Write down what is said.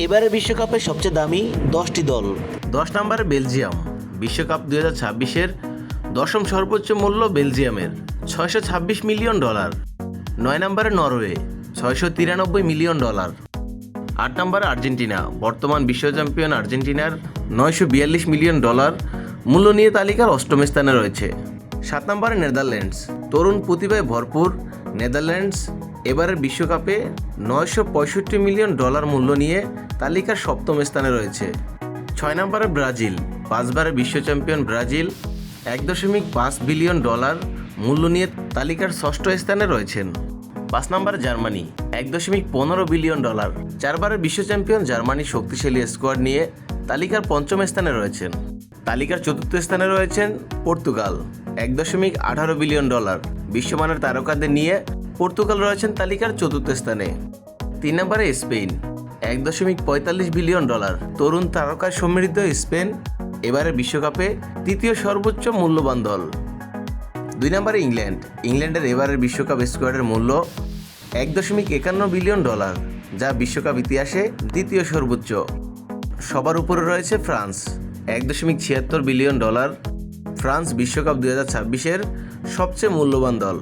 এবারের বিশ্বকাপে সবচেয়ে দামি 10টি দল। 10 নম্বরে বেলজিয়াম, বিশ্বকাপ 2026-এর দশম সর্বোচ্চ মূল্য বেলজিয়ামের $626 মিলিয়ন। 9 নম্বরে নরওয়ে, $693 মিলিয়ন। 8 নম্বরে আর্জেন্টিনা, বর্তমান বিশ্ব চ্যাম্পিয়ন আর্জেন্টিনার $942 মিলিয়ন মূল্য নিয়ে তালিকার অষ্টম স্থানে রয়েছে। 7 নম্বরে নেদারল্যান্ডস, তরুণ প্রতিভায় ভরপুর নেদারল্যান্ডস এবারের বিশ্বকাপে $965 মিলিয়ন মূল্য নিয়ে তালিকার সপ্তম স্থানে রয়েছে। 6 নম্বরে ব্রাজিল, 5বারের বিশ্ব চ্যাম্পিয়ন ব্রাজিল $1.5 বিলিয়ন মূল্য নিয়ে তালিকার ষষ্ঠ স্থানে রয়েছেন। 5 নম্বরে জার্মানি, $1.15 বিলিয়ন। 4বারের বিশ্ব চ্যাম্পিয়ন জার্মানির শক্তিশালী স্কোয়াড নিয়ে তালিকার পঞ্চম স্থানে রয়েছেন। তালিকার চতুর্থ স্থানে রয়েছেন পর্তুগাল, $1.18 বিলিয়ন। বিশ্বমানের তারকাদের নিয়ে পর্তুগাল রয়েছেন তালিকার চতুর্থ স্থানে। 3 নম্বরে স্পেন, $1.45 বিলিয়ন। তরুণ তারকায় সমৃদ্ধ স্পেন এবারের বিশ্বকাপে তৃতীয় সর্বোচ্চ মূল্যবান দল। 2 নম্বরে ইংল্যান্ডের এবারের বিশ্বকাপ স্কোয়াডের মূল্য $1.51 বিলিয়ন, যা বিশ্বকাপ ইতিহাসে দ্বিতীয় সর্বোচ্চ। সবার উপরে রয়েছে ফ্রান্স, $1.76 বিলিয়ন। ফ্রান্স বিশ্বকাপ 2026-এর সবচেয়ে মূল্যবান দল।